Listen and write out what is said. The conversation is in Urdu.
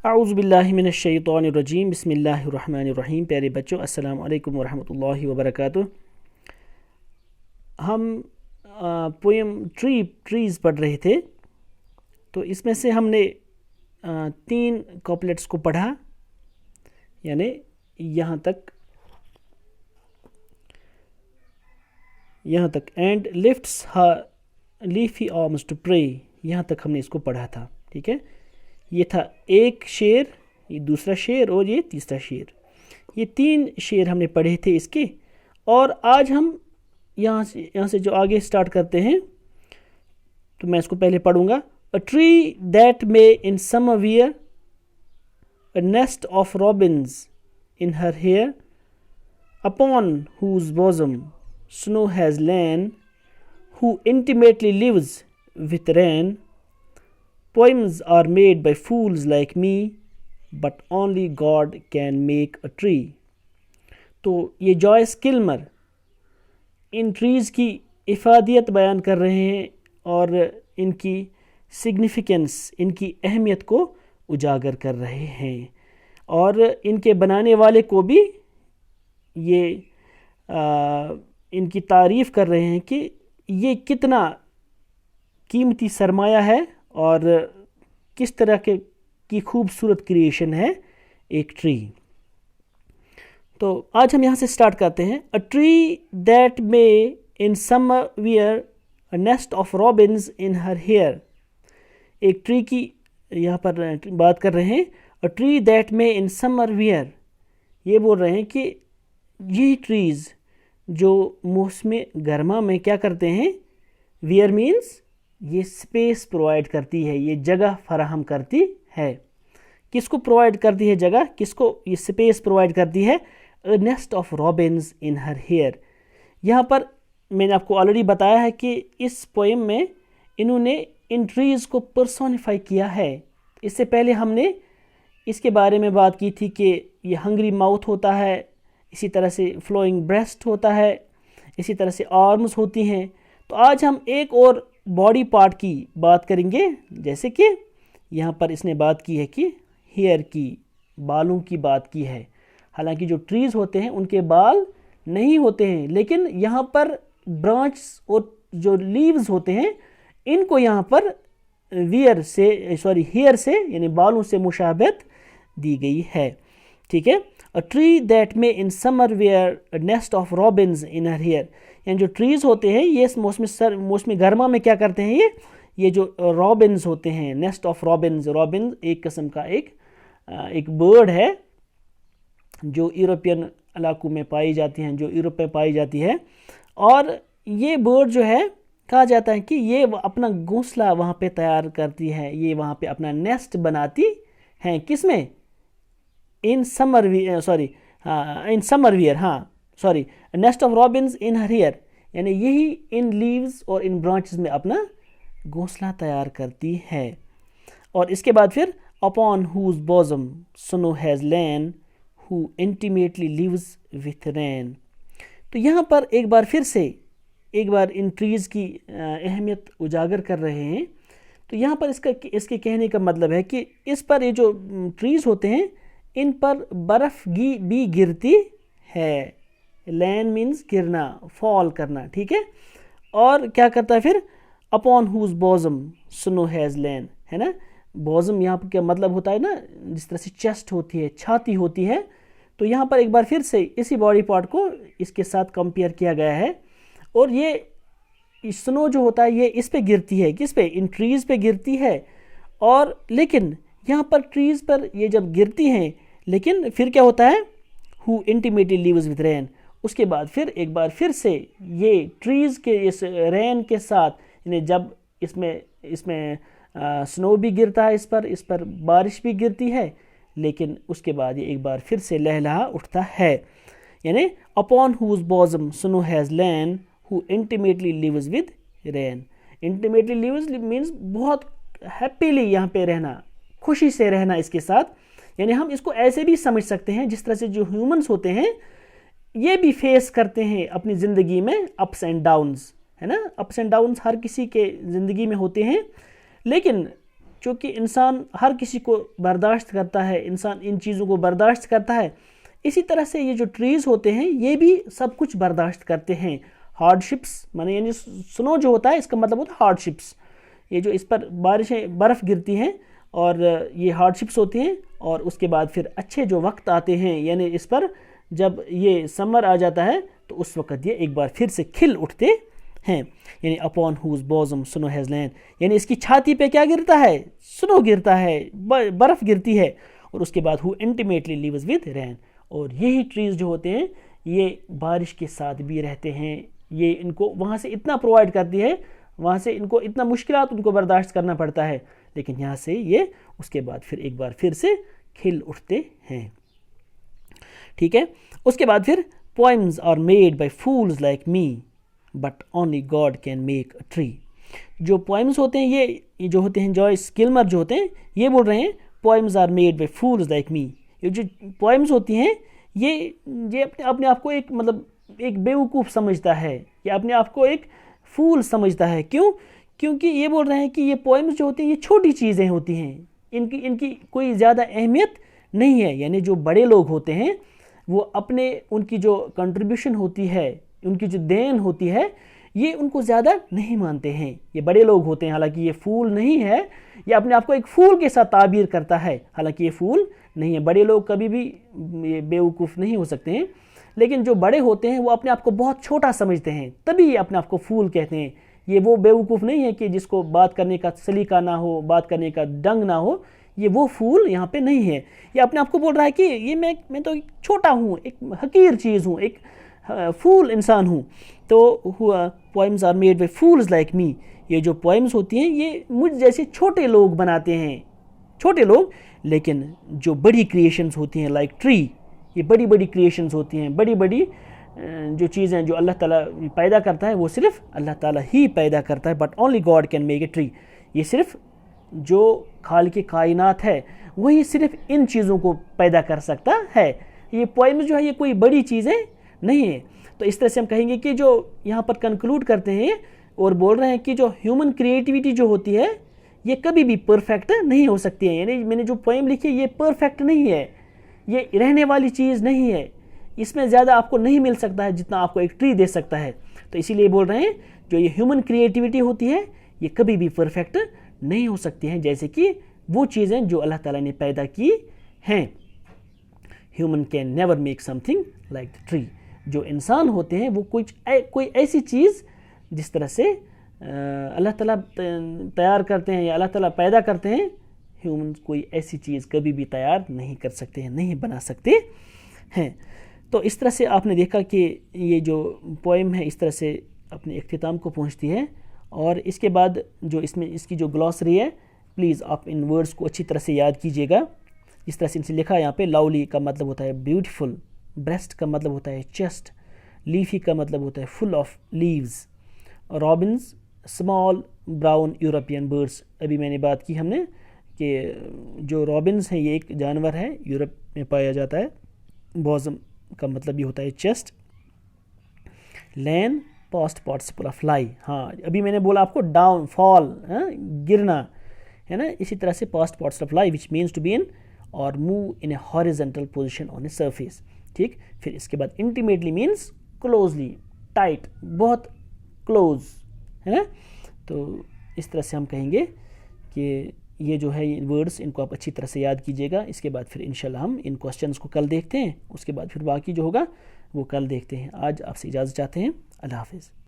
اعوذ باللہ من الشیطان الرجیم بسم اللہ الرحمن الرحیم۔ پیارے بچوں، السلام علیکم ورحمۃ اللہ وبرکاتہ۔ ہم پویم ٹریز پڑھ رہے تھے، تو اس میں سے ہم نے 3 کوپلیٹس کو پڑھا، یعنی یہاں تک and lifts her leafy arms to pray, یہاں تک ہم نے اس کو پڑھا تھا۔ ٹھیک ہے، یہ تھا ایک شعر، یہ دوسرا شعر اور یہ تیسرا شعر۔ یہ 3 شعر ہم نے پڑھے تھے اس کے، اور آج ہم یہاں سے جو آگے سٹارٹ کرتے ہیں، تو میں اس کو پہلے پڑھوں گا۔ A tree that may in summer wear a nest of robins in her hair, upon whose bosom snow has lain, who intimately lives with rain. Poems are made by fools like me, but only God can make a tree. تو یہ جوائس کلمر ان ٹریز کی افادیت بیان کر رہے ہیں اور ان کی سگنیفیکنس، ان کی اہمیت کو اجاگر کر رہے ہیں، اور ان کے بنانے والے کو بھی یہ ان کی تعریف کر رہے ہیں کہ یہ کتنا قیمتی سرمایہ ہے اور کس طرح کی خوبصورت کریشن ہے ایک ٹری۔ تو آج ہم یہاں سے سٹارٹ کرتے ہیں۔ A tree that may in summer wear a nest of robins in her hair. ایک ٹری کی یہاں پر بات کر رہے ہیں۔ A tree that may in summer wear، یہ بول رہے ہیں کہ یہ ٹریز جو موسم گرما میں کیا کرتے ہیں، ویئر مینس یہ سپیس پرووائڈ کرتی ہے، یہ جگہ فراہم کرتی ہے۔ کس کو پرووائڈ کرتی ہے جگہ، کس کو یہ سپیس پرووائڈ کرتی ہے؟ A nest of robins in her hair۔ یہاں پر میں نے آپ کو آلریڈی بتایا ہے کہ اس پوئم میں انہوں نے ان ٹریز کو پرسونیفائی کیا ہے۔ اس سے پہلے ہم نے اس کے بارے میں بات کی تھی کہ یہ ہنگری ماؤتھ ہوتا ہے، اسی طرح سے فلوئنگ بریسٹ ہوتا ہے، اسی طرح سے آرمز ہوتی ہیں۔ تو آج ہم ایک اور باڈی پارٹ کی بات کریں گے، جیسے کہ یہاں پر اس نے بات کی ہے کہ ہیئر کی، بالوں کی بات کی ہے۔ حالانکہ جو ٹریز ہوتے ہیں ان کے بال نہیں ہوتے ہیں، لیکن یہاں پر برانچ اور جو لیوز ہوتے ہیں ان کو یہاں پر ہیئر سے یعنی بالوں سے مشابہت دی گئی ہے۔ ٹھیک ہے، A tree that may in summer wear a nest of robins in her hair، یعنی جو ٹریز ہوتے ہیں یہ اس موسم گرما میں کیا کرتے ہیں، یہ جو رابنز ہوتے ہیں، نیسٹ آف رابنز ایک قسم کا ایک برڈ ہے جو یورپین علاقوں میں پائی جاتی ہیں، جو یورپ میں پائی جاتی ہے، اور یہ برڈ جو ہے کہا جاتا ہے کہ یہ اپنا گھونسلہ وہاں پہ تیار کرتی ہے، یہ وہاں پہ اپنا نیسٹ بناتی ہیں۔ کس میں؟ In summer wear nest of robins in her hair, یعنی یہی ان لیوز اور ان برانچز میں اپنا گھونسلہ تیار کرتی ہے۔ اور اس کے بعد پھر upon whose bosom snow has lain, who intimately lives with rain۔ تو یہاں پر ایک بار ان ٹریز کی اہمیت اجاگر کر رہے ہیں۔ تو یہاں پر اس کے کہنے کا مطلب ہے کہ اس پر یہ جو ٹریز ہوتے ہیں ان پر برف بھی گرتی ہے۔ لین مینز گرنا، فال کرنا۔ ٹھیک ہے، اور کیا کرتا ہے پھر؟ اپون ہوز بوزم سنو ہیز لین، ہے نا۔ بوزم یہاں پر کیا مطلب ہوتا ہے نا، جس طرح سے چیسٹ ہوتی ہے، چھاتی ہوتی ہے، تو یہاں پر ایک بار پھر سے اسی باڈی پارٹ کو اس کے ساتھ کمپیئر کیا گیا ہے۔ اور یہ سنو جو ہوتا ہے یہ اس پہ گرتی ہے، کس پہ؟ ان ٹریز پہ گرتی ہے۔ اور لیکن یہاں پر ٹریز پر یہ جب گرتی ہیں، لیکن پھر کیا ہوتا ہے؟ who intimately lives with rain، اس کے بعد پھر ایک بار پھر سے یہ ٹریز کے اس رین کے ساتھ، یعنی جب اس میں سنو بھی گرتا ہے، اس پر بارش بھی گرتی ہے، لیکن اس کے بعد یہ ایک بار پھر سے لہلہا اٹھتا ہے، یعنی upon whose bosom snow has lain, who intimately lives with rain۔ intimately lives means بہت ہیپیلی یہاں پہ رہنا، خوشی سے رہنا اس کے ساتھ۔ یعنی ہم اس کو ایسے بھی سمجھ سکتے ہیں جس طرح سے جو ہیومنز ہوتے ہیں یہ بھی فیس کرتے ہیں اپنی زندگی میں اپس اینڈ ڈاؤنز، ہے نا۔ اپس اینڈ ڈاؤنز ہر کسی کے زندگی میں ہوتے ہیں، لیکن چونکہ انسان ہر کسی کو برداشت کرتا ہے، انسان ان چیزوں کو برداشت کرتا ہے، اسی طرح سے یہ جو ٹریز ہوتے ہیں یہ بھی سب کچھ برداشت کرتے ہیں. ہارڈ شپس یعنی سنو جو ہوتا ہے اس کا مطلب ہوتا ہے ہارڈ شپس، یہ جو اس پر بارشیں برف گرتی ہیں اور یہ ہارڈ شپس ہوتی ہیں. اور اس کے بعد پھر اچھے جو وقت آتے ہیں، یعنی اس پر جب یہ سمر آ جاتا ہے تو اس وقت یہ ایک بار پھر سے کھل اٹھتے ہیں. یعنی اپون ہوز بوزم سنو ہیز لینڈ، یعنی اس کی چھاتی پہ کیا گرتا ہے؟ سنو گرتا ہے، برف گرتی ہے. اور اس کے بعد ہو انٹیمیٹلی لیوز ود رین، اور یہی ٹریز جو ہوتے ہیں یہ بارش کے ساتھ بھی رہتے ہیں. یہ ان کو وہاں سے اتنا پرووائڈ کرتی ہے، وہاں سے ان کو اتنا مشکلات ان کو برداشت کرنا پڑتا ہے، لیکن یہاں سے یہ اس کے بعد پھر ایک بار پھر سے کھل اٹھتے ہیں. ٹھیک ہے. اس کے بعد پھر poems are made by fools like me but only God can make a tree. جو poems ہوتے ہیں یہ جو ہوتے ہیں جوائس گلمر جو ہوتے ہیں یہ بول رہے ہیں poems are made by fools like me. یہ جو poems ہوتی ہیں یہ اپنے آپ کو ایک مطلب ایک بیوقوف سمجھتا ہے، یہ اپنے آپ کو ایک فول سمجھتا ہے. کیوں؟ کیونکہ یہ بول رہے ہیں کہ یہ poems جو ہوتے ہیں یہ چھوٹی چیزیں ہوتی ہیں، ان کی کوئی زیادہ اہمیت نہیں ہے. یعنی جو بڑے لوگ ہوتے ہیں وہ اپنے ان کی جو کنٹریبیوشن ہوتی ہے، ان کی جو دین ہوتی ہے، یہ ان کو زیادہ نہیں مانتے ہیں. یہ بڑے لوگ ہوتے ہیں، حالانکہ یہ فول نہیں ہے، یہ اپنے آپ کو ایک فول کے ساتھ تعبیر کرتا ہے، حالانکہ یہ فول نہیں ہے. بڑے لوگ کبھی بھی یہ بیوقوف نہیں ہو سکتے ہیں، لیکن جو بڑے ہوتے ہیں وہ اپنے آپ کو بہت چھوٹا سمجھتے ہیں، تبھی یہ اپنے آپ کو فول کہتے ہیں. یہ وہ بیوقوف نہیں ہے کہ جس کو بات کرنے کا سلیقہ نہ ہو، بات کرنے کا ڈنگ نہ ہو. یہ وہ فول یہاں پہ نہیں ہے. یہ اپنے آپ کو بول رہا ہے کہ یہ میں تو چھوٹا ہوں، ایک حقیر چیز ہوں، ایک فول انسان ہوں. تو poems are made by fools like me. یہ جو poems ہوتی ہیں یہ مجھ جیسے چھوٹے لوگ بناتے ہیں، چھوٹے لوگ. لیکن جو بڑی کریشنز ہوتی ہیں لائک ٹری، یہ بڑی بڑی کریشنز ہوتی ہیں، بڑی بڑی جو چیزیں جو اللہ تعالیٰ پیدا کرتا ہے وہ صرف اللہ تعالیٰ ہی پیدا کرتا ہے. But only God can make a tree. یہ صرف جو خالق کائنات ہے وہی صرف ان چیزوں کو پیدا کر سکتا ہے. یہ poems جو ہے یہ کوئی بڑی چیزیں نہیں ہے. تو اس طرح سے ہم کہیں گے کہ جو یہاں پر کنکلوڈ کرتے ہیں اور بول رہے ہیں کہ جو ہیومن کریٹیویٹی جو ہوتی ہے یہ کبھی بھی پرفیکٹ نہیں ہو سکتی ہے. یعنی میں نے جو پوئم لکھی یہ پرفیکٹ نہیں ہے، یہ رہنے والی چیز نہیں ہے، اس میں زیادہ آپ کو نہیں مل سکتا ہے جتنا آپ کو ایک ٹری دے سکتا ہے. تو اسی لیے بول رہے ہیں جو یہ ہیومن کریٹیویٹی ہوتی ہے یہ کبھی بھی پرفیکٹ نہیں ہو سکتی ہیں، جیسے کہ وہ چیزیں جو اللہ تعالیٰ نے پیدا کی ہیں. Human can never make some thing like the tree. جو انسان ہوتے ہیں وہ کوئی ایسی چیز جس طرح سے اللہ تعالیٰ تیار کرتے ہیں یا اللہ تعالیٰ پیدا کرتے ہیں، ہیومن کوئی ایسی چیز کبھی بھی تیار نہیں کر سکتے ہیں، نہیں بنا سکتے ہیں. تو اس طرح سے آپ نے دیکھا کہ یہ جو پوئم ہے اس طرح سے اپنے اختتام کو پہنچتی ہے. اور اس کے بعد جو اس کی جو گلاسری ہے پلیز آپ ان ورڈز کو اچھی طرح سے یاد کیجئے گا. جس طرح سے ان سے لکھا یہاں پہ لاولی کا مطلب ہوتا ہے بیوٹیفل، بریسٹ کا مطلب ہوتا ہے چیسٹ، لیفی کا مطلب ہوتا ہے full of leaves, robins small brown European birds. ابھی میں نے بات کی ہم نے کہ جو رابنز ہیں یہ ایک جانور ہے، یورپ میں پایا جاتا ہے. بوزم کا مطلب یہ ہوتا ہے chest. Lain past participle of lie, ہاں ابھی میں نے بولا آپ کو ڈاؤن فال، گرنا ہے نا. اسی طرح سے past participle of lie which means to be in or move in a horizontal position on a surface. ٹھیک. پھر اس کے بعد انٹیمیٹلی مینس کلوزلی، ٹائٹ، بہت کلوز ہے نا. تو اس طرح سے ہم کہیں گے کہ یہ جو ہے یہ ورڈز ان کو آپ اچھی طرح سے یاد کیجئے گا. اس کے بعد پھر انشاءاللہ ہم ان کوسچنز کو کل دیکھتے ہیں، اس کے بعد پھر باقی جو ہوگا وہ کل دیکھتے ہیں. آج آپ سے اجازت چاہتے ہیں. اللہ حافظ.